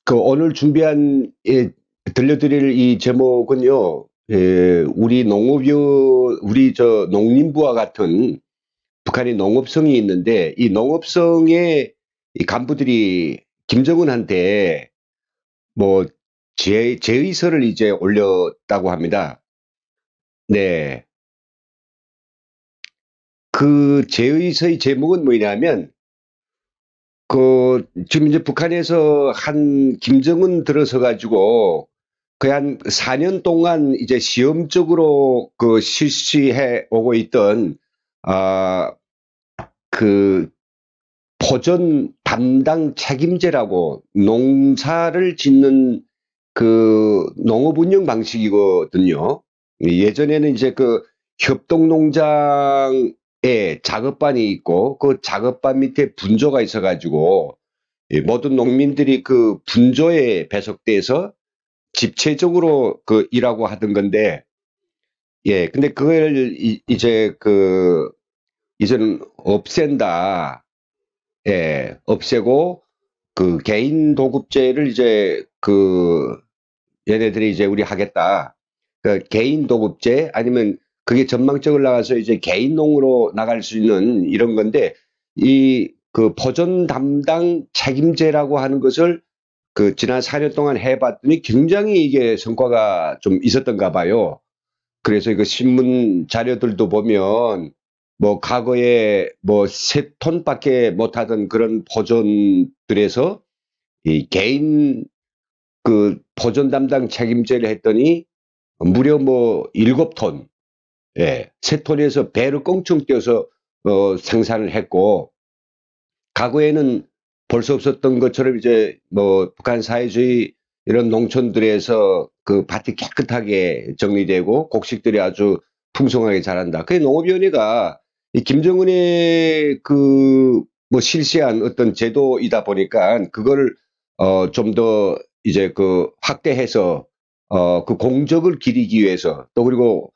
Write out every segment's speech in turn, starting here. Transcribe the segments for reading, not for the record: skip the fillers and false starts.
그 오늘 준비한 들려드릴 이 제목은요, 우리 우리 농림부와 같은 북한의 농업성이 있는데 이 농업성의 이 간부들이 김정은한테 뭐 제의서를 이제 올렸다고 합니다. 네. 그 제의서의 제목은 뭐냐면 지금 이제 북한에서 한 김정은 들어서 가지고 거의 한 4년 동안 이제 시험적으로 실시해 오고 있던, 아, 그 포전 담당 책임제라고 농사를 짓는 그 농업 운영 방식이거든요. 예전에는 이제 협동농장에 작업반이 있고 그 작업반 밑에 분조가 있어가지고 모든 농민들이 그 분조에 배속돼서 집체적으로 일하고 하던 건데, 근데 그걸 이제 이제는 없앤다. 없애고 개인 도급제를 이제 얘네들이 이제 우리 하겠다. 개인 도급제 아니면 그게 전망적으로 나가서 이제 개인농으로 나갈 수 있는 이런 건데, 포전 담당 책임제라고 하는 것을 지난 4년 동안 해봤더니 굉장히 이게 성과가 좀 있었던가 봐요. 그래서 이거 신문 자료들도 보면 뭐 과거에 뭐 3톤밖에 못하던 그런 포전들에서 이 개인 포전 담당 책임제를 했더니 무려 뭐 7톤, 3톤에서 배를 껑충 떼어서 생산을 했고, 과거에는 볼 수 없었던 것처럼 이제 뭐 북한 사회주의 이런 농촌들에서 그 밭이 깨끗하게 정리되고 곡식들이 아주 풍성하게 자란다. 그게 농업위원회가 이 김정은의 뭐 실시한 어떤 제도이다 보니까 그거를 좀 더 이제 확대해서 그 공적을 기리기 위해서, 또 그리고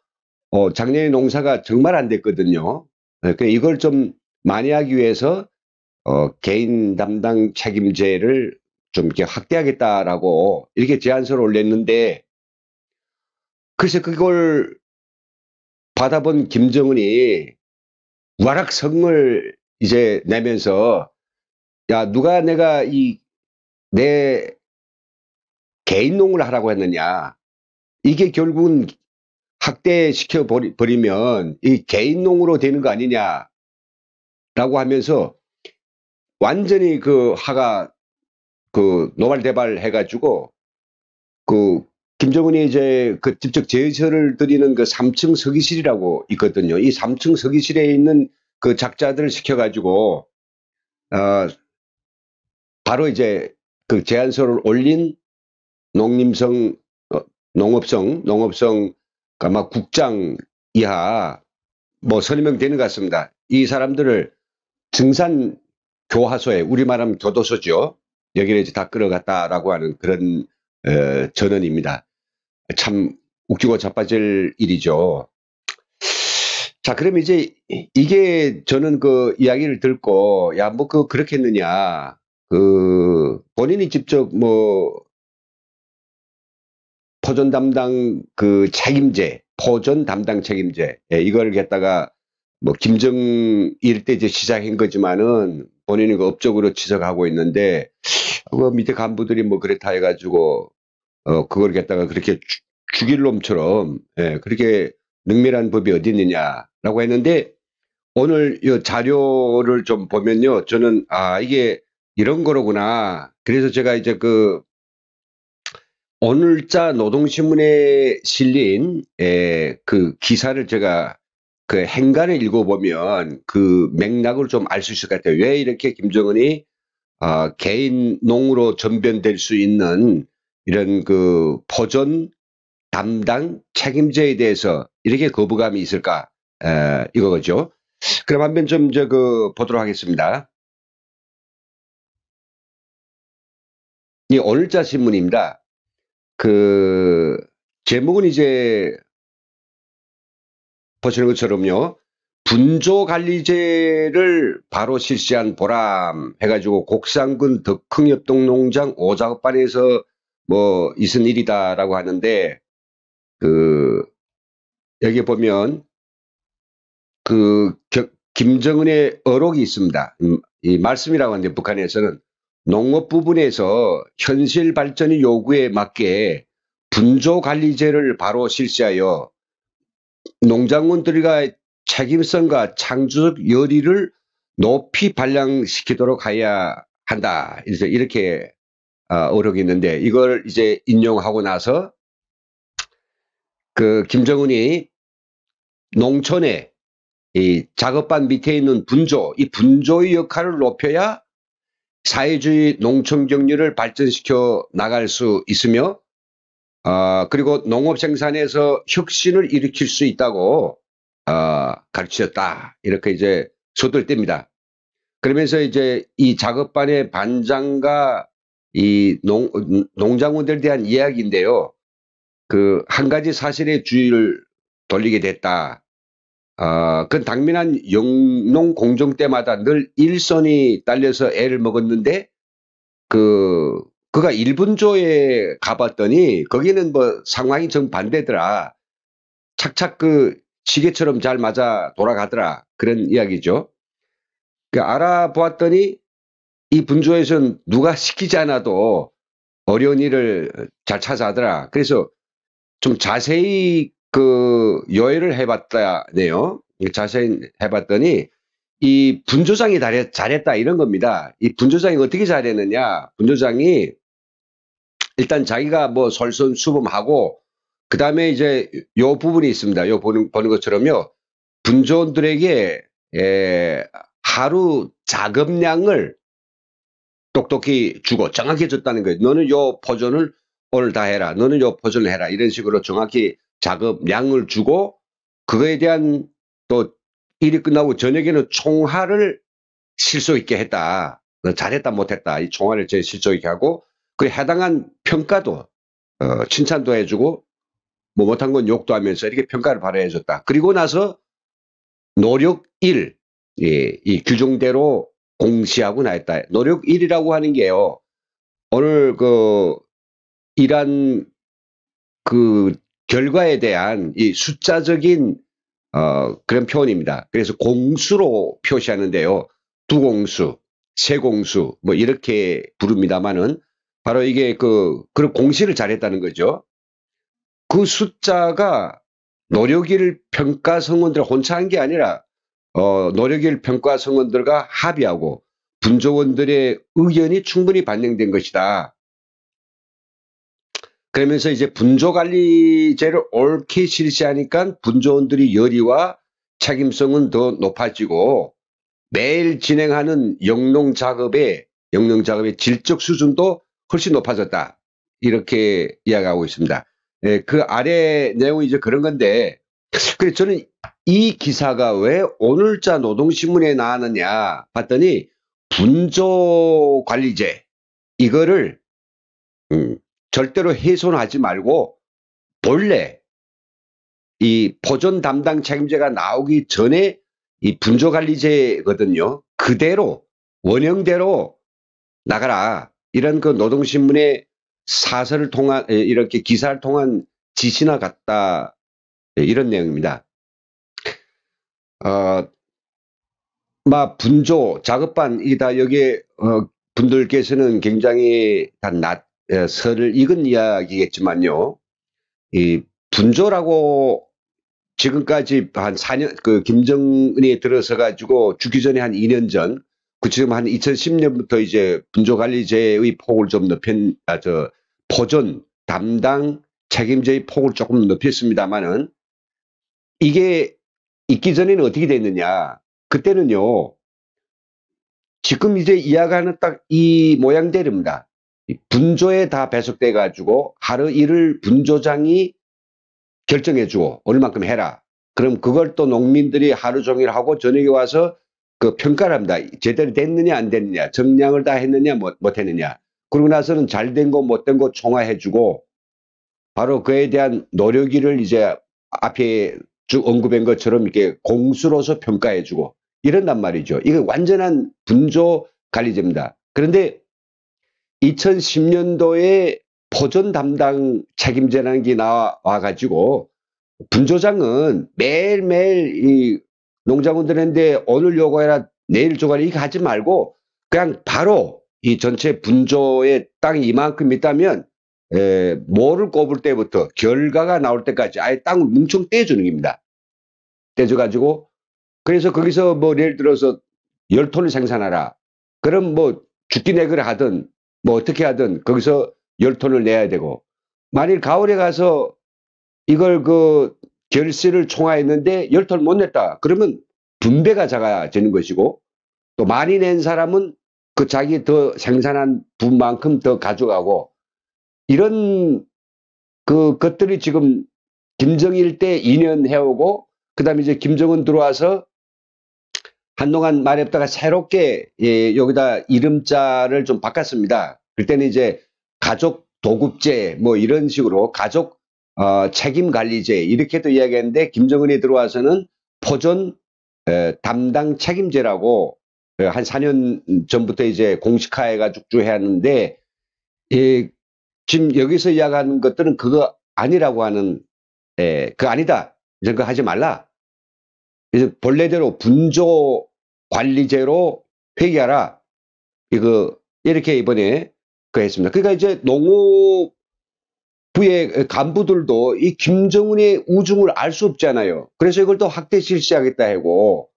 작년에 농사가 정말 안 됐거든요. 그러니까 이걸 좀 많이 하기 위해서 개인 담당 책임제를 좀 이렇게 확대하겠다라고 이렇게 제안서를 올렸는데, 글쎄 그걸 받아본 김정은이 와락성을 이제 내면서, 야, 누가 내가 내 개인농을 하라고 했느냐. 이게 결국은 확대시켜 버리면 이 개인농으로 되는 거 아니냐라고 하면서 완전히 화가 노발대발 해가지고 김정은이 이제 직접 제의서를 드리는 3층 서기실이라고 있거든요. 이 3층 서기실에 있는 그 작자들을 시켜가지고 바로 이제 제안서를 올린 농림성, 농업성 아마 국장 이하 뭐 서너 명 되는 것 같습니다. 이 사람들을 증산 교화소에, 우리말하면 교도소죠. 여기를 이제 다 끌어갔다라고 하는 그런 전언입니다. 참 웃기고 자빠질 일이죠. 자, 그럼 이제 이게 저는 이야기를 듣고, 야, 뭐 그렇겠느냐. 본인이 직접 뭐 포전 담당 책임제, 포전 담당 책임제, 이걸 갖다가 뭐 김정일 때 이제 시작한 거지만은 본인이 업적으로 지적하고 있는데, 밑에 간부들이 뭐 그렇다 해가지고 그걸 갖다가 그렇게 죽일 놈처럼, 그렇게 능멸한 법이 어디 있느냐라고 했는데, 오늘 이 자료를 좀 보면요, 저는 이게 이런 거로구나. 그래서 제가 이제 오늘자 노동신문에 실린 기사를 제가 행간을 읽어보면 그 맥락을 좀 알 수 있을 것 같아요. 왜 이렇게 김정은이 개인 농으로 전변될 수 있는 이런 포전 담당 책임제에 대해서 이렇게 거부감이 있을까, 이거죠. 그럼 한번 좀 보도록 하겠습니다. 이 오늘자 신문입니다. 제목은 이제 보시는 것처럼요, 분조관리제를 바로 실시한 보람 해가지고 곡상군 덕흥협동농장 오작업반에서 뭐 있은 일이다라고 하는데, 여기 보면 김정은의 어록이 있습니다. 이 말씀이라고 하는데, 북한에서는 농업 부분에서 현실 발전의 요구에 맞게 분조관리제를 바로 실시하여 농장원들과 책임성과 창조적 열의를 높이 발扬시키도록 해야 한다. 이렇게 어록이 있는데, 이걸 이제 인용하고 나서 김정은이 농촌에 이 작업반 밑에 있는 이 분조의 역할을 높여야 사회주의 농촌 경제를 발전시켜 나갈 수 있으며, 그리고 농업 생산에서 혁신을 일으킬 수 있다고 가르쳤다. 이렇게 이제 서둘뗍니다. 그러면서 이제 이 작업반의 반장과 이 농장원들에 대한 이야기인데요. 한 가지 사실에 주의를 돌리게 됐다. 그건 당면한 영농 공정 때마다 늘 일선이 딸려서 애를 먹었는데, 그가 일분조에 가봤더니 거기는 뭐 상황이 정반대더라. 착착 시계처럼 잘 맞아 돌아가더라. 그런 이야기죠. 알아보았더니 이 분조에서는 누가 시키지 않아도 어려운 일을 잘 찾아 하더라. 그래서 좀 자세히 요해를 해봤다네요. 자세히 해봤더니 이 분조장이 잘했다 이런 겁니다. 이 분조장이 어떻게 잘했느냐. 분조장이 일단 자기가 뭐 솔선수범하고, 그 다음에 이제 요 부분이 있습니다. 요 보는 것처럼요. 분조원들에게 하루 작업량을 똑똑히 주고 정확히 줬다는 거예요. 너는 요 포전을 오늘 다 해라. 너는 요 포전을 해라. 이런 식으로 정확히 작업량을 주고, 그거에 대한 또 일이 끝나고 저녁에는 총화를 실속 있게 했다. 너 잘했다 못했다. 이 총화를 제 실속 있게 하고, 그 해당한 평가도 칭찬도 해주고, 뭐 못한 건 욕도 하면서 이렇게 평가를 발휘해줬다. 그리고 나서 노력 1, 이 규정대로 공시하고 나했다. 노력 1이라고 하는 게요. 오늘 일한 결과에 대한 이 숫자적인 그런 표현입니다. 그래서 공수로 표시하는데요. 두공수, 세공수 뭐 이렇게 부릅니다만은 바로 이게 그런 공시를 잘했다는 거죠. 그 숫자가 노력일 평가 성원들 혼자 한 게 아니라 노력일 평가 성원들과 합의하고 분조원들의 의견이 충분히 반영된 것이다. 그러면서 이제 분조관리제를 옳게 실시하니까 분조원들의 열의와 책임성은 더 높아지고, 매일 진행하는 영농 작업의 질적 수준도 훨씬 높아졌다. 이렇게 이야기하고 있습니다. 그 아래 내용이 이제 그런 건데, 그래서 저는 이 기사가 왜 오늘자 노동신문에 나왔느냐 봤더니, 분조관리제 이거를 절대로 훼손하지 말고 본래 이 포전 담당 책임제가 나오기 전에 이 분조관리제거든요. 그대로 원형대로 나가라. 이런 노동신문의 사설을 통한 이렇게 기사를 통한 지시나 같다. 이런 내용입니다. 분조 작업반 이다 여기에 분들께서는 굉장히 설을 익은 이야기겠지만요. 이 분조라고 지금까지 한 4년, 김정은이 들어서 가지고 죽기 전에 한 2년 전, 지금 한 2010년부터 이제 분조관리제의 폭을 좀 포전 담당 책임제의 폭을 조금 높였습니다만은, 이게 있기 전에는 어떻게 됐느냐. 그때는요, 지금 이제 이야기하는 딱 이 모양대로입니다. 분조에 다 배속돼 가지고 하루 일을 분조장이 결정해주고 얼만큼 해라. 그럼 그걸 또 농민들이 하루 종일 하고 저녁에 와서 평가를 합니다. 제대로 됐느냐 안 됐느냐, 정량을 다 했느냐 못했느냐. 그러고 나서는 잘 된 거 못 된 거 총화해주고, 바로 그에 대한 노력일을 이제 앞에 쭉 언급한 것처럼 이렇게 공수로서 평가해주고 이런단 말이죠. 이게 완전한 분조 관리제입니다. 그런데 2010년도에 포존 담당 책임제라는 게 나와가지고 분조장은 매일매일 이 농장원들한테 오늘 요거해라 내일 저거해라 이거 하지 말고 그냥 바로 이 전체 분조에 땅이 이만큼 있다면 모를 꼽을 때부터 결과가 나올 때까지 아예 땅을 뭉청 떼주는 겁니다. 떼줘가지고 그래서 거기서 뭐 예를 들어서 10톤을 생산하라. 그럼 뭐 죽기 내거를 하든 뭐 어떻게 하든 거기서 10톤을 내야 되고 만일 가을에 가서 이걸 그 결실을 총화했는데 10톤 못 냈다. 그러면 분배가 작아지는 것이고 또 많이 낸 사람은 그 자기 더 생산한 분만큼 더 가져가고 이런 그 것들이 지금 김정일 때 2년 해오고 그다음에 이제 김정은 들어와서 한동안 말했다가 새롭게 여기다 이름자를 좀 바꿨습니다. 그때는 이제 가족 도급제 뭐 이런 식으로 가족 책임관리제 이렇게도 이야기했는데 김정은이 들어와서는 포존 담당 책임제라고 한 4년 전부터 이제 공식화해가지고 쭉 해왔는데 지금 여기서 이야기하는 것들은 그거 아니라고 하는 그거 아니다. 이런 거 하지 말라. 그래서 본래대로 분조 관리제로 회귀하라. 이거 이렇게 이번에 그 했습니다. 그러니까 이제 농업부의 간부들도 이 김정은의 우중을 알 수 없잖아요. 그래서 이걸 또 확대 실시하겠다 하고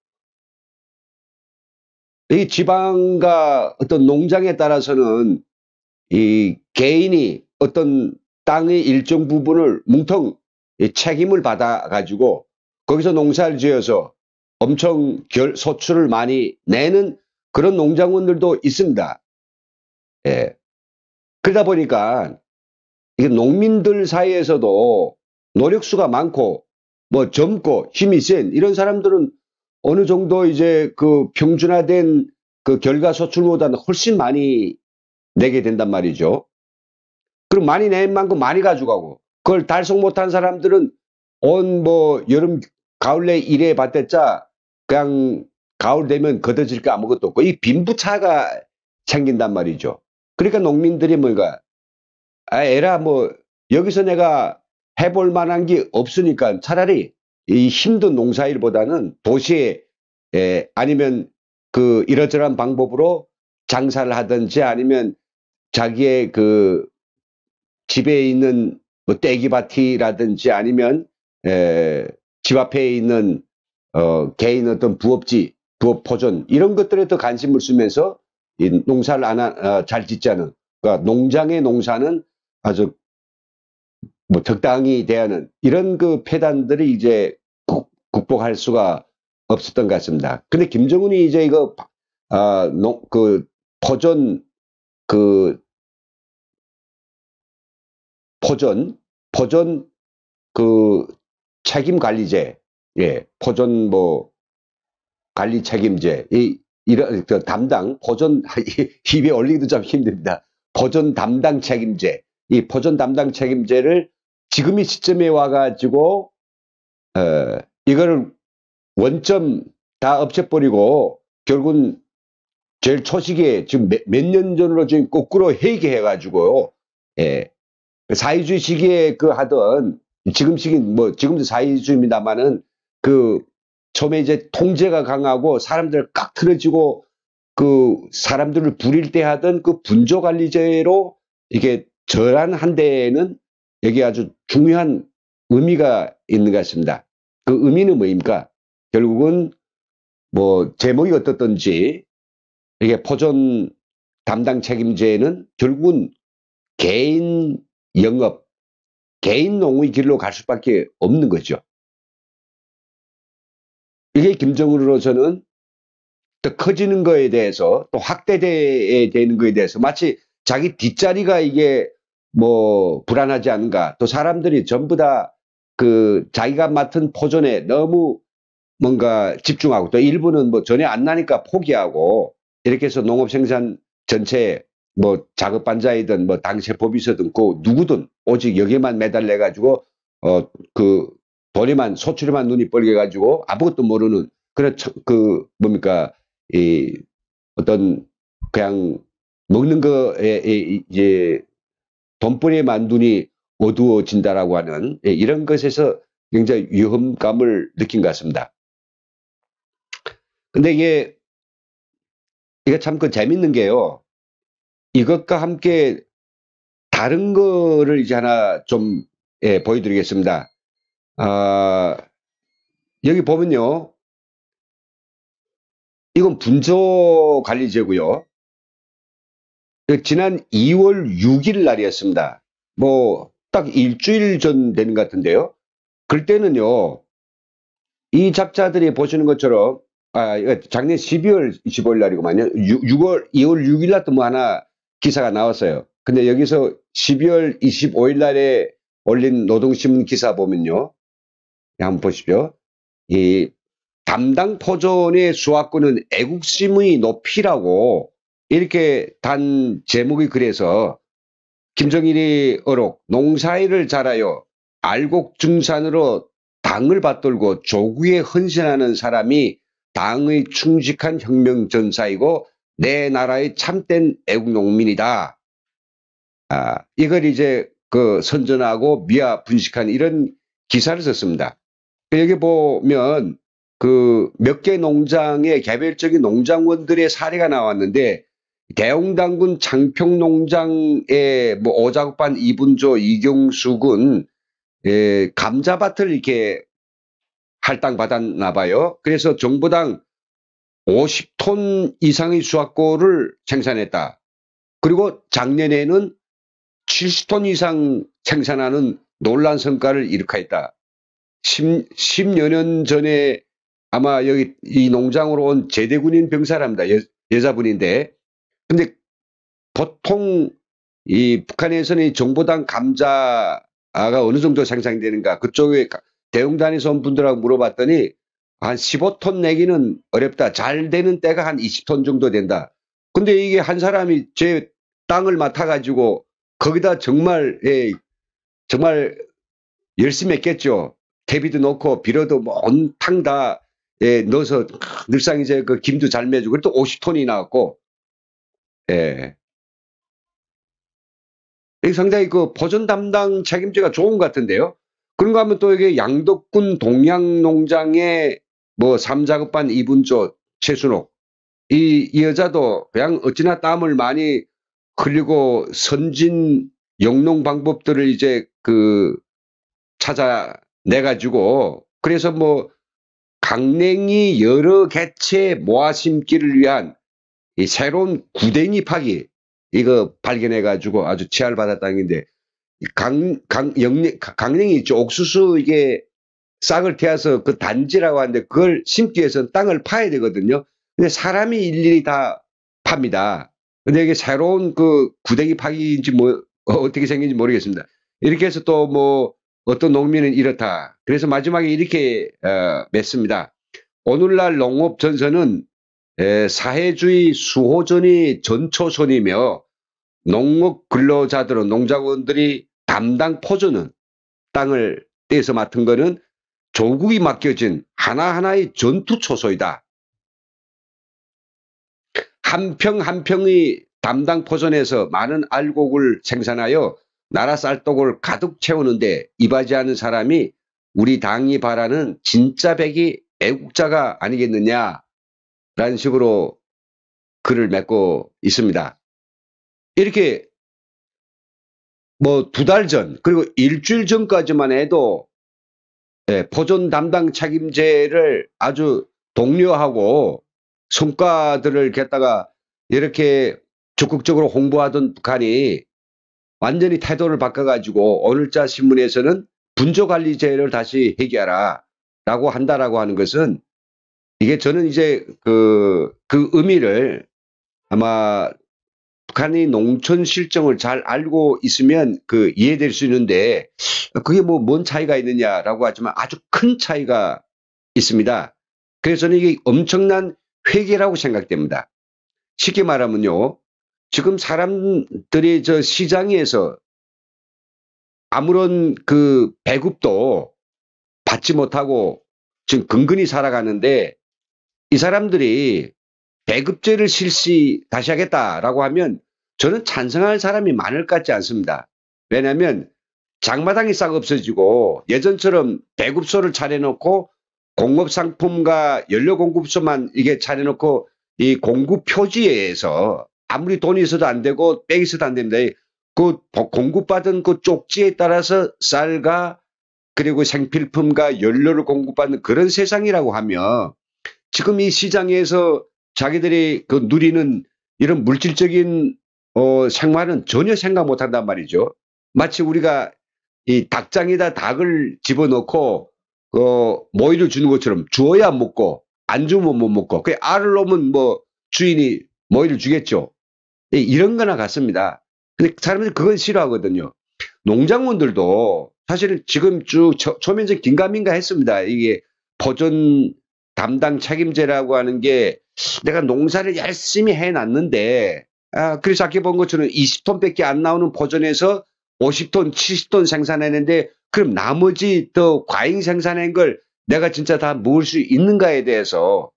이 지방과 어떤 농장에 따라서는 이 개인이 어떤 땅의 일정 부분을 뭉텅 책임을 받아 가지고 거기서 농사를 지어서 엄청 소출을 많이 내는 그런 농장원들도 있습니다. 예. 그러다 보니까 이게 농민들 사이에서도 노력수가 많고 뭐 젊고 힘이 센 이런 사람들은 어느 정도 이제 그 평준화된 그 결과 소출보다는 훨씬 많이 내게 된단 말이죠. 그럼 많이 낸 만큼 많이 가져가고 그걸 달성 못한 사람들은 온 뭐 여름 가을 내 일해 봤댔자 그냥 가을 되면 걷어질 게 아무것도 없고 이 빈부차가 생긴단 말이죠. 그러니까 농민들이 뭔가 에라 뭐 여기서 내가 해볼 만한 게 없으니까 차라리 이 힘든 농사일보다는 도시에 아니면 그 이러저러한 방법으로 장사를 하든지 아니면 자기의 그 집에 있는 뭐 떼기밭이라든지 아니면 집 앞에 있는 개인 어떤 부업지, 부업 포존 이런 것들에 더 관심을 쓰면서 이 농사를 잘 짓자는 그러니까 농장의 농사는 아주 뭐 적당히 대하는 이런 그 폐단들이 이제 극복할 수가 없었던 것 같습니다. 근데 김정은이 이제 이거 그 포존 그 책임 관리제, 포존 뭐 관리 책임제, 이런 그 담당 포존 입에 올리기도 참 힘듭니다. 포존 담당 책임제, 이 포존 담당 책임제를 지금 이 시점에 와가지고 이거를 원점 다 없애버리고 결국은 제일 초시기에 지금 몇 년 전으로 지금 거꾸로 회귀해가지고 사회주의 시기에 그 하던 지금 시기 뭐 지금도 사회주의입니다만은 그 처음에 이제 통제가 강하고 사람들 꽉 틀어지고 그 사람들을 부릴 때 하던 그 분조관리제로 이게 전환한 데에는 여기 아주 중요한 의미가 있는 것 같습니다. 그 의미는 뭐입니까? 결국은 뭐 제목이 어떻든지 이게 포존 담당 책임제는 결국은 개인 영업, 개인 농의 길로 갈 수밖에 없는 거죠. 이게 김정은으로서는 또 커지는 거에 대해서 또 확대되는 거에 대해서 마치 자기 뒷자리가 이게 뭐 불안하지 않은가 또 사람들이 전부 다 그 자기가 맡은 포존에 너무 뭔가 집중하고 또 일부는 뭐 전혀 안 나니까 포기하고 이렇게 해서 농업 생산 전체에 뭐 작업반자이든 뭐 당세법이서든 그 누구든 오직 여기에만 매달려 가지고 그 돈에만, 소출에만 눈이 뻘개가지고 아무것도 모르는 그런 뭡니까, 이 어떤 그냥 먹는 거에 이제 돈벌이에만 눈이 어두워진다라고 하는, 이런 것에서 굉장히 위험감을 느낀 것 같습니다. 근데 이게 참 그 재밌는 게요. 이것과 함께 다른 거를 이제 하나 좀 보여드리겠습니다. 여기 보면요. 이건 분조관리제고요. 지난 2월 6일 날이었습니다. 뭐 딱 일주일 전 되는 것 같은데요. 그때는요. 이 작자들이 보시는 것처럼 이거 작년 12월 25일 날이구만요. 2월 6일 날 또 뭐 하나 기사가 나왔어요. 근데 여기서 12월 25일 날에 올린 노동신문 기사 보면요. 한번 보십시오. 이 담당 포존의 수확권은 애국심의 높이라고 이렇게 단 제목이 그래서 김정일이 어록 농사일을 잘하여 알곡증산으로 당을 받들고 조국에 헌신하는 사람이 당의 충직한 혁명전사이고 내 나라의 참된 애국농민이다. 이걸 이제 그 선전하고 미화 분식한 이런 기사를 썼습니다. 여기 보면 그 몇 개 농장의 개별적인 농장원들의 사례가 나왔는데 대웅당군 장평농장의 뭐 오작반 이분조 이경숙은 감자밭을 이렇게 할당받았나 봐요. 그래서 정부당 50톤 이상의 수확고를 생산했다. 그리고 작년에는 70톤 이상 생산하는 놀라운 성과를 이룩하였다. 10여 년 전에 아마 여기 이 농장으로 온 제대군인 병사랍니다. 여자분인데. 근데 보통 이 북한에서는 정보당 감자가 어느 정도 생산되는가 그쪽에 대웅단에서 온 분들하고 물어봤더니 한 15톤 내기는 어렵다. 잘 되는 때가 한 20톤 정도 된다. 근데 이게 한 사람이 제 땅을 맡아가지고 거기다 정말 열심히 했겠죠. 퇴비도 넣고 비료도 뭐 온탕 다 넣어서 늘상 이제 그 김도 잘 매주고 또 50톤이 나왔고, 이 상당히 그 보존 담당 책임자가 좋은 것 같은데요. 그런가 하면 또 이게 양덕군 동양농장의 뭐 3작업반 이분조 최순옥 이 여자도 그냥 어찌나 땀을 많이 흘리고 선진 영농 방법들을 이제 그 찾아내가지고 그래서 뭐 강냉이 여러 개체 모아 심기를 위한 이 새로운 구덩이 파기 이거 발견해가지고 아주 치아를 받았다는 건데 강냉이 있죠. 옥수수 이게 싹을 텄서 그 단지라고 하는데 그걸 심기 위해서는 땅을 파야 되거든요. 근데 사람이 일일이 다 팝니다. 근데 이게 새로운 그 구덩이 파기인지 뭐 어떻게 생긴지 모르겠습니다. 이렇게 해서 또 뭐 어떤 농민은 이렇다. 그래서 마지막에 이렇게 맺습니다. 오늘날 농업 전선은 사회주의 수호전이 전초선이며 농업 근로자들은 농작원들이 담당 포조는 땅을 떼서 맡은 거는 조국이 맡겨진 하나하나의 전투초소이다. 한 평 한 평의 담당 포존에서 많은 알곡을 생산하여 나라 쌀떡을 가득 채우는데 이바지하는 사람이 우리 당이 바라는 진짜 백이 애국자가 아니겠느냐라는 식으로 글을 맺고 있습니다. 이렇게 뭐 2달 전 그리고 일주일 전까지만 해도 포존 담당 책임제를 아주 독려하고 성과들을 갖다가 이렇게 적극적으로 홍보하던 북한이 완전히 태도를 바꿔가지고 오늘자 신문에서는 분조관리제를 다시 해결하라 라고 한다라고 하는 것은 이게 저는 이제 그 의미를 아마 북한이 농촌 실정을 잘 알고 있으면 그 이해될 수 있는데 그게 뭐 뭔 차이가 있느냐라고 하지만 아주 큰 차이가 있습니다. 그래서 저는 이게 엄청난 회계라고 생각됩니다. 쉽게 말하면요. 지금 사람들이 저 시장에서 아무런 그 배급도 받지 못하고 지금 근근히 살아가는데 이 사람들이 배급제를 다시 하겠다라고 하면 저는 찬성할 사람이 많을 것 같지 않습니다. 왜냐하면 장마당이 싹 없어지고 예전처럼 배급소를 차려놓고 공업상품과 연료공급소만 이게 차려놓고 이 공급 표지에 의해서 아무리 돈이 있어도 안 되고 빽 있어도 안 됩니다. 그 공급받은 그 쪽지에 따라서 쌀과 그리고 생필품과 연료를 공급받는 그런 세상이라고 하면 지금 이 시장에서 자기들이 그 누리는 이런 물질적인 생활은 전혀 생각 못 한단 말이죠. 마치 우리가 이 닭장에다 닭을 집어넣고 모이를 주는 것처럼 주어야 먹고 안 주면 못 먹고 그 알을 놓으면 뭐 주인이 모이를 주겠죠. 이런 거나 같습니다. 근데 사람들이 그건 싫어하거든요. 농장원들도 사실은 지금 쭉 초면적 긴가민가 했습니다. 이게 보존 담당 책임제라고 하는 게 내가 농사를 열심히 해놨는데 그래서 아까 본 것처럼 20톤밖에 안 나오는 보존에서 50톤, 70톤 생산했는데 그럼 나머지 또 과잉 생산한 걸 내가 진짜 다 먹을 수 있는가에 대해서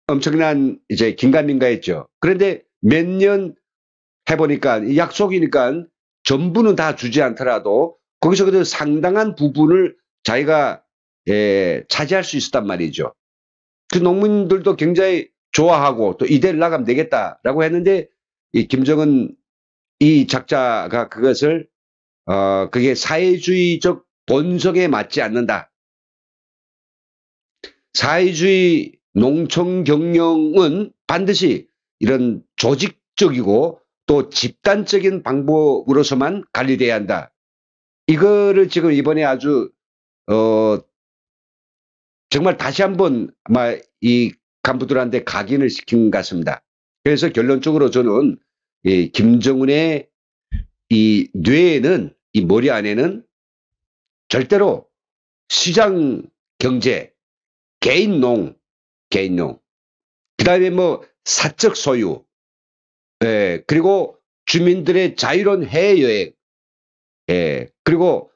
엄청난 이제 긴가민가했죠. 그런데 몇 년 해보니까 약속이니까 전부는 다 주지 않더라도 거기서 그래도 상당한 부분을 자기가 차지할 수 있었단 말이죠. 그 농민들도 굉장히 좋아하고 또 이대로 나가면 되겠다라고 했는데 이 김정은 이 작자가 그것을 그게 사회주의적 본성에 맞지 않는다. 사회주의 농촌 경영은 반드시 이런 조직적이고 또 집단적인 방법으로서만 관리돼야 한다. 이거를 지금 이번에 아주 정말 다시 한번 아마 이 간부들한테 각인을 시킨 것 같습니다. 그래서 결론적으로 저는 이 김정은의 이 뇌에는 이 머리 안에는 절대로 시장 경제, 개인농, 그다음에 뭐 사적 소유, 그리고 주민들의 자유로운 해외여행, 그리고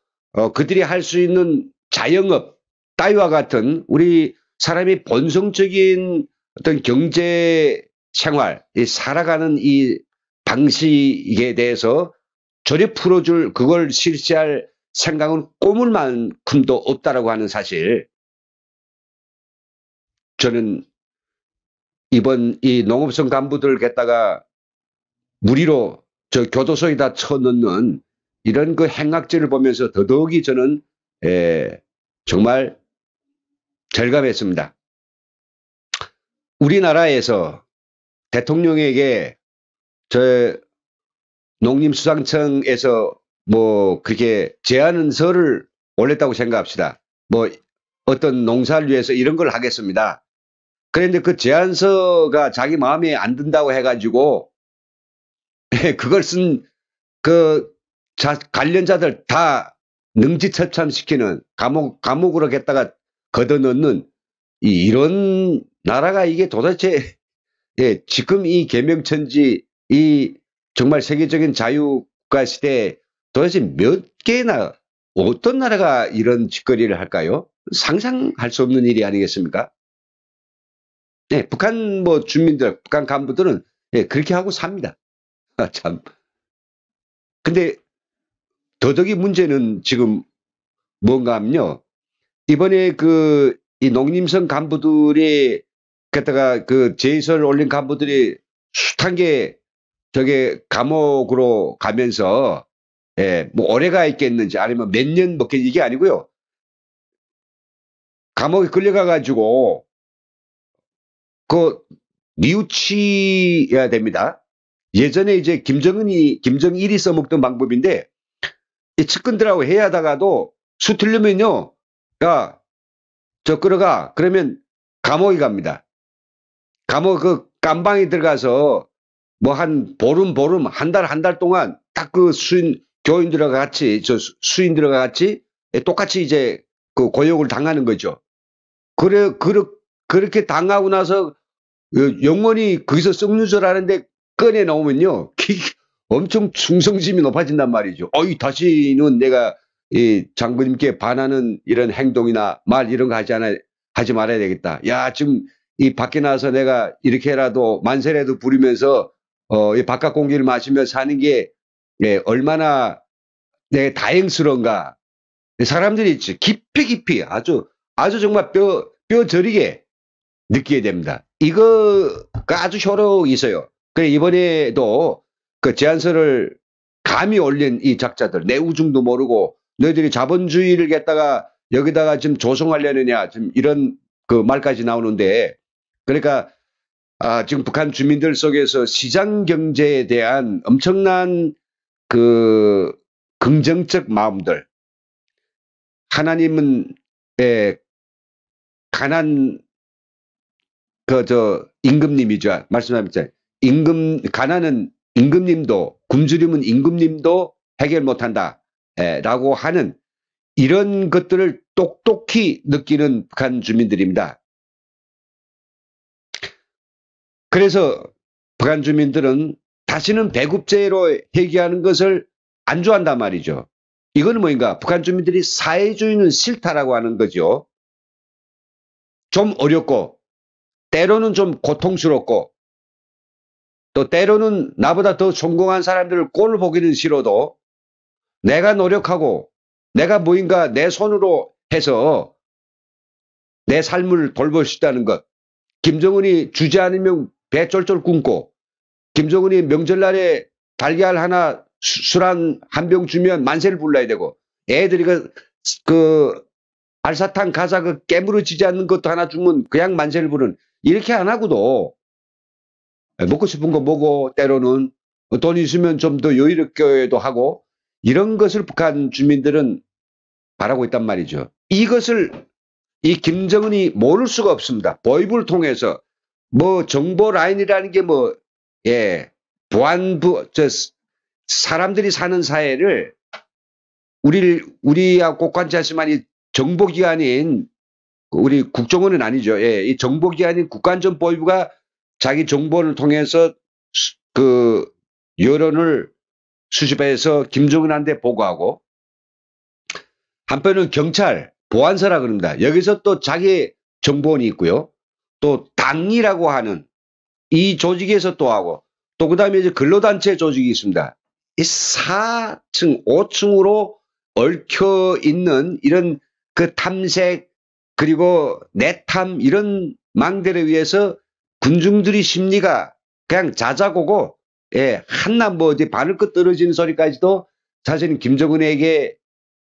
그들이 할 수 있는 자영업 따위와 같은 우리 사람이 본성적인 어떤 경제 생활, 살아가는 이 방식에 대해서 저리 풀어줄 그걸 실시할 생각은 꼬물 만큼도 없다라고 하는 사실. 저는 이번 이 농업성 간부들 갖다가 무리로 저 교도소에다 쳐넣는 이런 그 행악질을 보면서 더더욱이 저는 정말 절감했습니다. 우리나라에서 대통령에게 저 농림수산청에서 뭐 그렇게 제안서를 올렸다고 생각합시다. 뭐 어떤 농사를 위해서 이런 걸 하겠습니다. 그런데 그 제안서가 자기 마음에 안 든다고 해가지고 그걸 쓴 그 관련자들 다 능지처참시키는 감옥으로 갖다가 걷어넣는 이런 나라가 이게 도대체 지금 이 개명천지 이 정말 세계적인 자유국가 시대에 도대체 몇 개나 어떤 나라가 이런 짓거리를 할까요? 상상할 수 없는 일이 아니겠습니까? 네, 북한 뭐 주민들, 북한 간부들은 그렇게 하고 삽니다. 참. 근데 더더욱이 문제는 지금 뭔가 하면요. 이번에 이 농림성 간부들이 갖다가 그 제의서를 올린 간부들이 숱한 게 저게 감옥으로 가면서 뭐 오래가 있겠는지 아니면 몇 년 먹겠 이게 아니고요. 감옥에 끌려가 가지고 그 뉘우치야 됩니다. 예전에 이제 김정일이 써먹던 방법인데 이 측근들하고 회의하다가도 수틀리면요, 야, 저 끌어가. 그러면 감옥에 갑니다. 감옥 그 깜방에 들어가서 뭐 한 보름 한 달 동안 딱 그 교인들과 같이 수인들과 같이 똑같이 이제 그 고역을 당하는 거죠. 그렇게 당하고 나서 영원히 거기서 썩는 줄 아는데 꺼내 놓으면요 엄청 충성심이 높아진단 말이죠. 다시는 내가 이 장군님께 반하는 이런 행동이나 말 이런 거 하지 말아야 되겠다. 야, 지금 이 밖에 나와서 내가 이렇게라도 만세라도 부리면서 이 바깥 공기를 마시며 사는 게 얼마나 내 다행스러운가. 사람들이 깊이 아주 정말 뼈 저리게 느끼게 됩니다. 이거가 아주 효력이 있어요. 그래 이번에도 그 제안서를 감히 올린 이 작자들, 내 우중도 모르고 너희들이 자본주의를 갖다가 여기다가 지금 조성하려느냐, 지금 이런 그 말까지 나오는데, 그러니까 지금 북한 주민들 속에서 시장 경제에 대한 엄청난 그 긍정적 마음들, 하나님은 가난 임금님이죠. 말씀하셨잖아요. 가난은 임금님도, 굶주림은 임금님도 해결 못한다. 라고 하는 이런 것들을 똑똑히 느끼는 북한 주민들입니다. 그래서 북한 주민들은 다시는 배급제로 회귀하는 것을 안 좋아한단 말이죠. 이거는 뭐인가? 북한 주민들이 사회주의는 싫다라고 하는 거죠. 좀 어렵고, 때로는 좀 고통스럽고, 또 때로는 나보다 더 성공한 사람들을 꼴을 보기는 싫어도 내가 노력하고 내가 뭐인가 내 손으로 해서 내 삶을 돌볼 수 있다는 것. 김정은이 주지 않으면 배 쫄쫄 굶고, 김정은이 명절날에 달걀 하나 술 한 병 주면 만세를 불러야 되고, 애들이 그 알사탕 가사 깨물어지지 않는 것도 하나 주면 그냥 만세를 부르는, 이렇게 안 하고도 먹고 싶은 거 먹고, 때로는 돈 있으면 좀 더 여유롭게도 하고, 이런 것을 북한 주민들은 바라고 있단 말이죠. 이것을 이 김정은이 모를 수가 없습니다. 보이부를 통해서 뭐 정보 라인이라는 게 사람들이 사는 사회를 우리하고 국간자지만 정보기관인 우리 국정원은 아니죠. 이 정보기관인 국가안전보위부가 자기 정보를 통해서 그 여론을 수집해서 김정은한테 보고하고, 한편은 경찰, 보안서라 그럽니다. 여기서 또 자기 정보원이 있고요. 또 당이라고 하는 이 조직에서 또 하고, 또 그 다음에 이제 근로단체 조직이 있습니다. 이 4층, 5층으로 얽혀 있는 이런 그 탐색, 그리고 내탐, 이런 망대를 위해서 군중들이 심리가 그냥 자자고고, 한낱 어디 바늘끝 떨어지는 소리까지도 사실은 김정은에게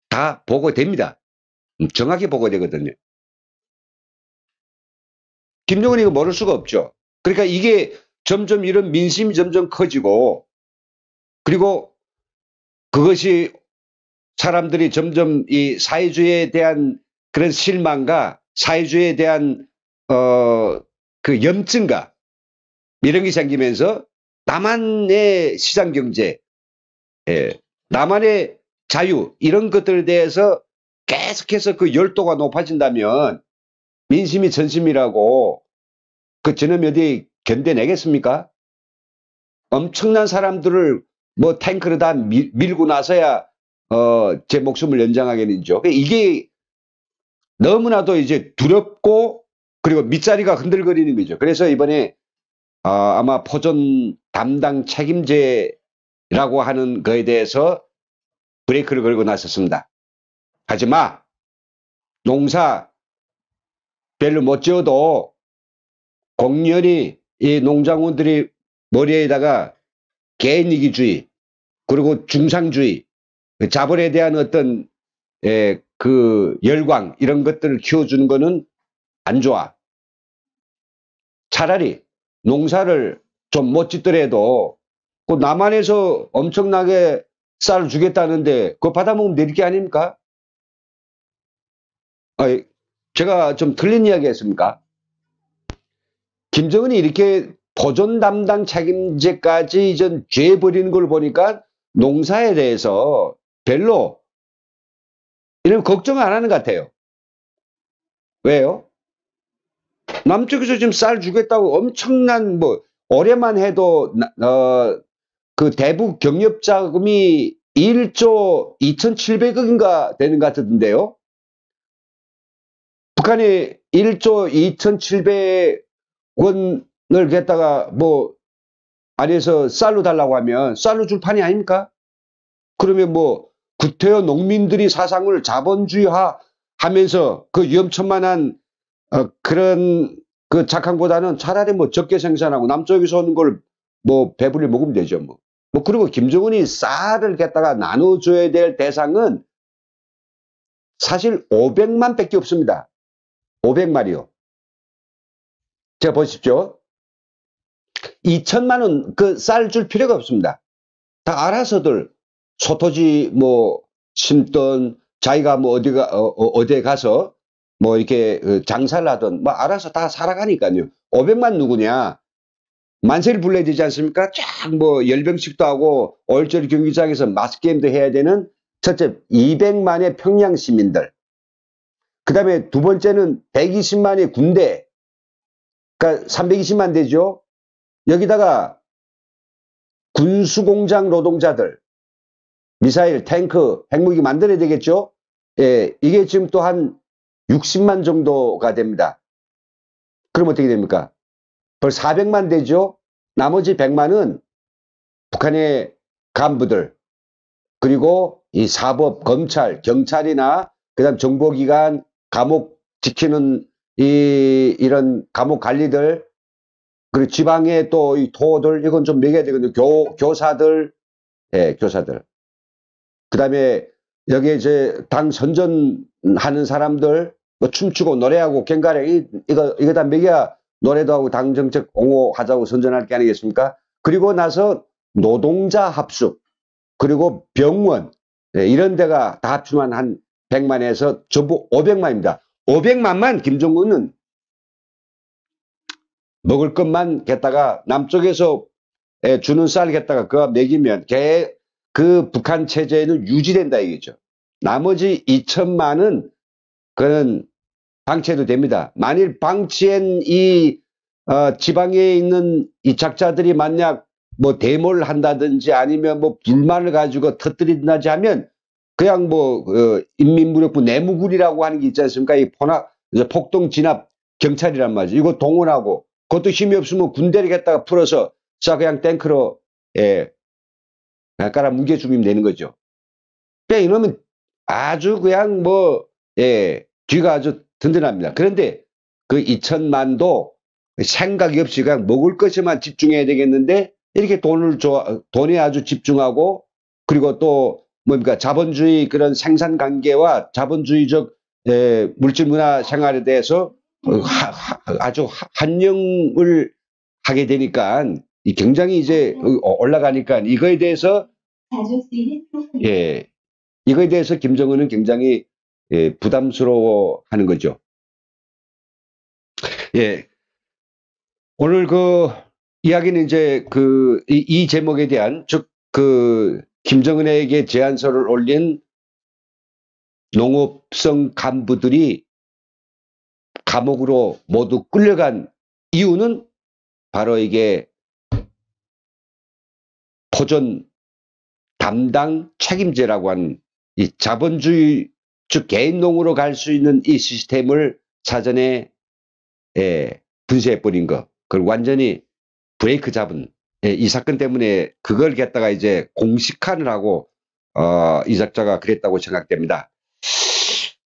다 보고됩니다. 정확히 보고되거든요. 김정은이 이거 모를 수가 없죠. 그러니까 이게 점점 이런 민심이 점점 커지고, 그리고 그것이 사람들이 점점 이 사회주의에 대한 그런 실망과 사회주의에 대한 그 염증과 이런 게 생기면서 나만의 시장경제, 나만의 자유, 이런 것들에 대해서 계속해서 그 열도가 높아진다면 민심이 전심이라고 그 저놈이 어디 견뎌내겠습니까? 엄청난 사람들을 뭐 탱크로 다 밀고 나서야 제 목숨을 연장하겠는죠. 이게 너무나도 이제 두렵고, 그리고 밑자리가 흔들거리는 거죠. 그래서 이번에 아마 포전 담당 책임제라고 하는 거에 대해서 브레이크를 걸고 나섰습니다. 하지마, 농사 별로 못 지어도 공연히 이 농장원들이 머리에다가 개인이기주의, 그리고 중상주의, 자본에 대한 어떤 그 열광, 이런 것들을 키워주는 거는 안 좋아. 차라리 농사를 좀 못 짓더라도 그 남한에서 엄청나게 쌀을 주겠다는데 그거 받아먹으면 될 게 아닙니까? 제가 좀 틀린 이야기 했습니까? 김정은이 이렇게 보존 담당 책임제까지 이전 죄 버리는 걸 보니까 농사에 대해서 별로 이런 걱정을 안 하는 것 같아요. 왜요? 남쪽에서 지금 쌀 주겠다고 엄청난 올해만 해도 그 대북 경협 자금이 1조 2,700억인가 되는 것 같던데요. 북한이 1조 2,700원을 갖다가 뭐 안에서 쌀로 달라고 하면 쌀로 줄 판이 아닙니까? 그러면 뭐 구태여 농민들이 사상을 자본주의화 하면서 그 위험천만한 그런 그 작황보다는 차라리 뭐 적게 생산하고 남쪽에서 오는 걸 뭐 배불리 먹으면 되죠. 뭐 그리고 김정은이 쌀을 갖다가 나눠줘야 될 대상은 사실 500만 밖에 없습니다. 500마리요. 제가 보십시오. 2천만 원 그 쌀 줄 필요가 없습니다. 다 알아서들 소토지 뭐 심던 자기가 뭐 어디에 가서 뭐 이렇게 장사를 하든 뭐 알아서 다 살아가니까요. 500만 누구냐? 만세를 불러야 되지 않습니까? 쫙 뭐 열병식도 하고 올절 경기장에서 마스게임도 해야 되는 첫째 200만의 평양 시민들. 그 다음에 두 번째는 120만의 군대. 그러니까 320만 되죠. 여기다가 군수공장 노동자들. 미사일, 탱크, 핵무기 만들어야 되겠죠. 예, 이게 지금 또 한 60만 정도가 됩니다. 그럼 어떻게 됩니까? 벌써 400만 되죠. 나머지 100만은 북한의 간부들, 그리고 이 사법, 검찰, 경찰이나 그다음 정보기관, 감옥 지키는 이런 감옥 관리들, 그리고 지방의 또 이 토들, 이건 좀 매겨야 되거든요. 교사들, 예, 교사들. 그다음에 여기에 이제 당 선전하는 사람들, 뭐 춤추고 노래하고 갱가래, 이거 다 매겨야 노래도 하고 당 정책 옹호하자고 선전할 게 아니겠습니까? 그리고 나서 노동자 합숙, 그리고 병원, 네, 이런 데가 다 합치면 한 100만에서 전부 500만입니다. 500만만 김정은은 먹을 것만 겠다가 남쪽에서 주는 쌀 겠다가 그거 먹이면 그 북한 체제는 유지된다 이거죠. 나머지 2천만은 그는 방치해도 됩니다. 만일 방치한 이 지방에 있는 이 작자들이 만약 뭐 데모를 한다든지 아니면 뭐 불만을 가지고 터뜨린다든지 하면 그냥 뭐 인민무력부 내무군이라고 하는 게 있지 않습니까? 이 폭동 진압 경찰이란 말이죠. 이거 동원하고 그것도 힘이 없으면 군대를 갖다가 풀어서 자 그냥 탱크로 깔아 뭉개 죽이면 되는 거죠. 그러니까 이놈은 아주 그냥 뭐 뒤가 아주 든든합니다. 그런데 그 2천만도 생각이 없이 그냥 먹을 것에만 집중해야 되겠는데 이렇게 돈에 아주 집중하고 그리고 또 뭡니까 자본주의 그런 생산 관계와 자본주의적 물질 문화 생활에 대해서 아주 한영을 하게 되니까 굉장히 이제 올라가니까 이거에 대해서 이거에 대해서 김정은은 굉장히 부담스러워하는 거죠. 예. 오늘 그 이야기는 이제 이 제목에 대한 즉 김정은에게 제안서를 올린 농업성 간부들이 감옥으로 모두 끌려간 이유는 바로 이게 토전 담당 책임제라고 하는 이 자본주의 즉 개인농으로 갈 수 있는 이 시스템을 사전에 분쇄해버린 거, 그걸 완전히 브레이크 잡은 이 사건 때문에 그걸 갖다가 이제 공식화를 하고 이 작자가 그랬다고 생각됩니다.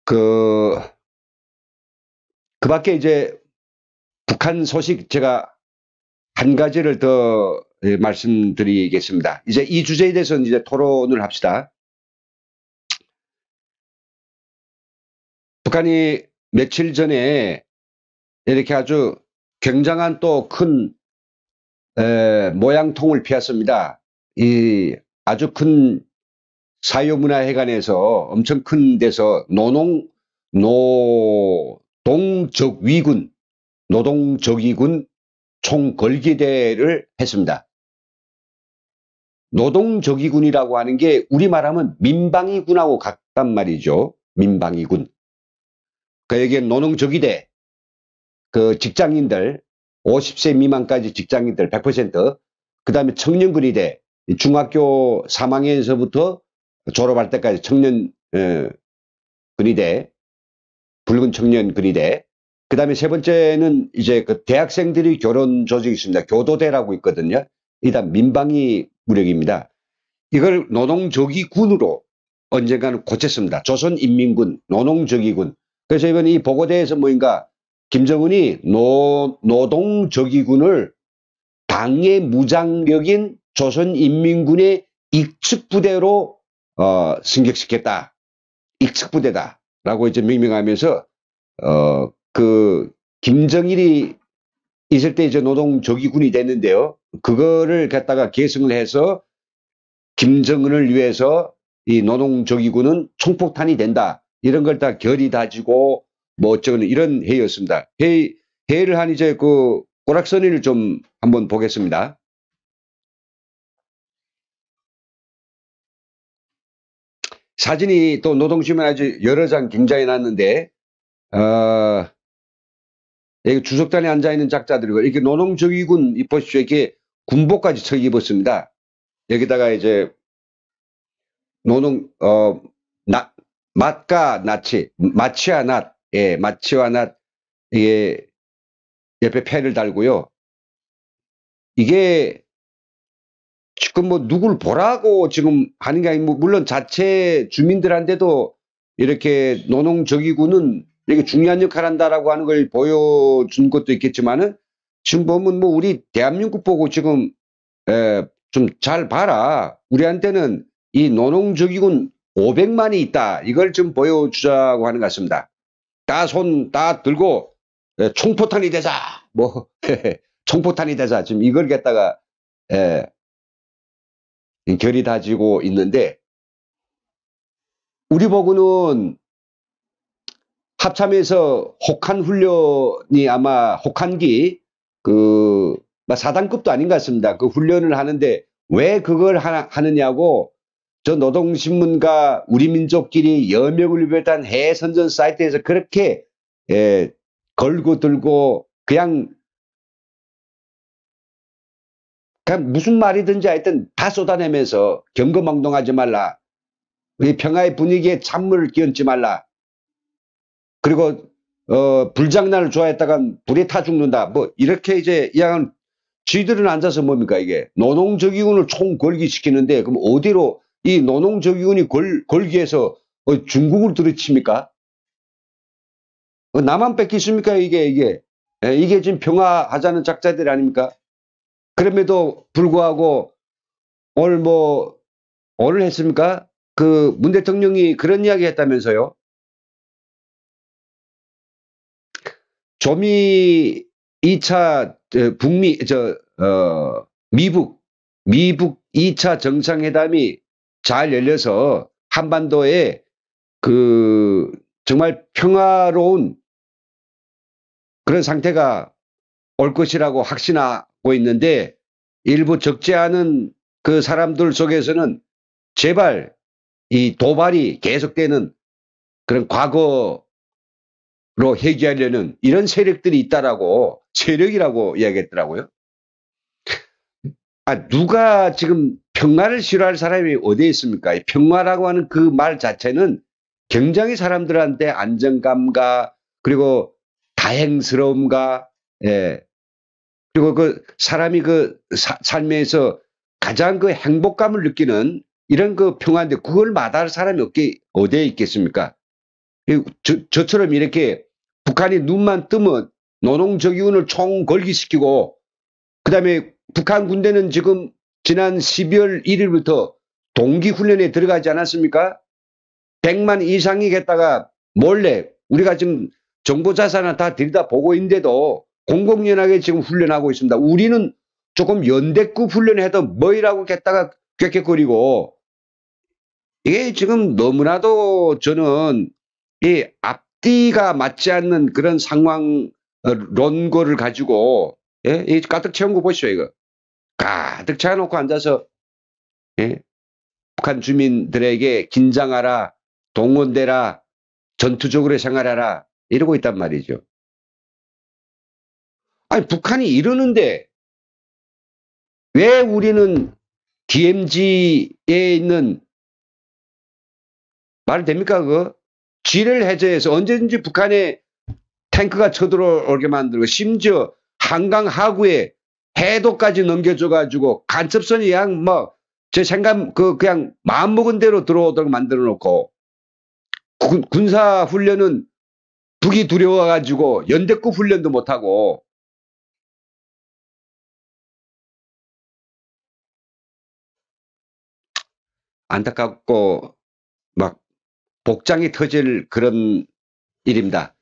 그 밖에 이제 북한 소식 제가 한 가지를 더 말씀드리겠습니다. 이제 이 주제에 대해서는 이제 토론을 합시다. 북한이 며칠 전에 이렇게 아주 굉장한 또 큰 모양통을 피웠습니다. 이 아주 큰 사유문화회관에서 엄청 큰 데서 노동적위군 총걸기대를 했습니다. 노동적위군이라고 하는 게 우리말하면 민방위군하고 같단 말이죠. 민방위군. 여기에 노동적위대, 그 직장인들, 50세 미만까지 직장인들 100%, 그 다음에 청년군의대, 중학교 3학년에서부터 졸업할 때까지 청년 근위대, 붉은 청년 근위대. 그 다음에 세 번째는 이제 그 대학생들이 결혼 조직이 있습니다. 교도대라고 있거든요. 일단 민방위 무력입니다. 이걸 노동조기군으로 언젠가는 고쳤습니다. 조선인민군, 노동조기군. 그래서 이번 이 보고대에서 뭐인가, 김정은이 노동조기군을 당의 무장력인 조선인민군의 익측부대로 승격시켰다. 익측부대다라고 이제 명명하면서 그 김정일이 있을 때 이제 노동조기군이 됐는데요. 그거를 갖다가 계승을 해서 김정은을 위해서 이 노동조기군은 총폭탄이 된다. 이런 걸 다 결의 다지고 뭐 어쩌고는 이런 회의였습니다. 회의를 한 이제 그 오락선의를 좀 한번 보겠습니다. 사진이 또 노동신문 아주 여러 장 굉장히 났는데 여기 주석단에 앉아있는 작자들이고 이렇게 노동조기군 보십시오. 이렇게 군복까지 쳐 입었습니다. 여기다가 이제 맛과 나치, 마치와 낫, 예, 마치와 낫, 이게 옆에 패를 달고요. 이게 지금 뭐 누굴 보라고 지금 하는 게 아니고, 물론 자체 주민들한테도 이렇게 노동조기군은 이렇게 중요한 역할을 한다라고 하는 걸 보여준 것도 있겠지만은, 지금 보면 뭐 우리 대한민국 보고 지금, 좀 잘 봐라. 우리한테는 이 노동조기군 500만이 있다. 이걸 좀 보여주자고 하는 것 같습니다. 다 들고 총포탄이 되자. 뭐 총포탄이 되자. 지금 이걸 갖다가 결이 다지고 있는데, 우리 보고는 합참에서 혹한 훈련이 아마 혹한기 그 사단급도 아닌 것 같습니다. 그 훈련을 하는데 왜 그걸 하느냐고 저 노동신문과 우리민족끼리 여명을 비롯한 해외 선전 사이트에서 그렇게 걸고 들고 그냥 무슨 말이든지 하여튼 다 쏟아내면서 경거망동하지 말라. 우리 평화의 분위기에 찬물을 끼얹지 말라. 그리고 불장난을 좋아했다간 불에 타 죽는다. 뭐 이렇게 이제 이야기하는, 쥐들은 앉아서 뭡니까 이게 노동조기군을 총 걸기시키는데, 그럼 어디로 이 노동조기군이 걸기 위해서 중국을 들이칩니까? 나만 뺏기십니까 이게 지금 평화하자는 작자들 아닙니까? 그럼에도 불구하고 오늘 했습니까? 그 문 대통령이 그런 이야기 했다면서요. 조미 2차 미북 2차 정상회담이 잘 열려서 한반도에 그 정말 평화로운 그런 상태가 올 것이라고 확신하고 있는데, 일부 적지 않은 그 사람들 속에서는 제발 이 도발이 계속되는 그런 과거로 회귀하려는 이런 세력들이 있다라고, 세력이라고 이야기했더라고요. 누가 지금 평화를 싫어할 사람이 어디에 있습니까? 평화라고 하는 그 말 자체는 굉장히 사람들한테 안정감과 그리고 다행스러움과, 그리고 그 사람이 그 삶에서 가장 그 행복감을 느끼는 이런 그 평화인데, 그걸 마다할 사람이 어디에 있겠습니까? 저처럼 이렇게 북한이 눈만 뜨면 노동조기군을 총 걸기시키고, 그 다음에 북한 군대는 지금 지난 12월 1일부터 동기훈련에 들어가지 않았습니까? 100만 이상이 겠다가 몰래, 우리가 지금 정보자산을 다 들여다보고 있는데도 공공연하게 지금 훈련하고 있습니다. 우리는 조금 연대급 훈련해도 뭐이라고 겠다가 꾀꾀거리고, 이게 지금 너무나도 저는 이 앞뒤가 맞지 않는 그런 상황 론거를 가지고, 이 가득 채운 거 보시죠. 이거 가득 채워놓고 앉아서 북한 주민들에게 긴장하라, 동원되라, 전투적으로 생활하라 이러고 있단 말이죠. 아니 북한이 이러는데 왜 우리는 DMZ에 있는 말이 됩니까, 그거? 지뢰를 해제해서 언제든지 북한에 탱크가 쳐들어오게 만들고, 심지어 한강 하구에 해도까지 넘겨줘가지고, 간첩선이 그냥 뭐, 제 생각, 그냥 마음먹은 대로 들어오도록 만들어 놓고, 군사 훈련은 북이 두려워가지고 연대급 훈련도 못하고, 안타깝고 막 복장이 터질 그런 일입니다.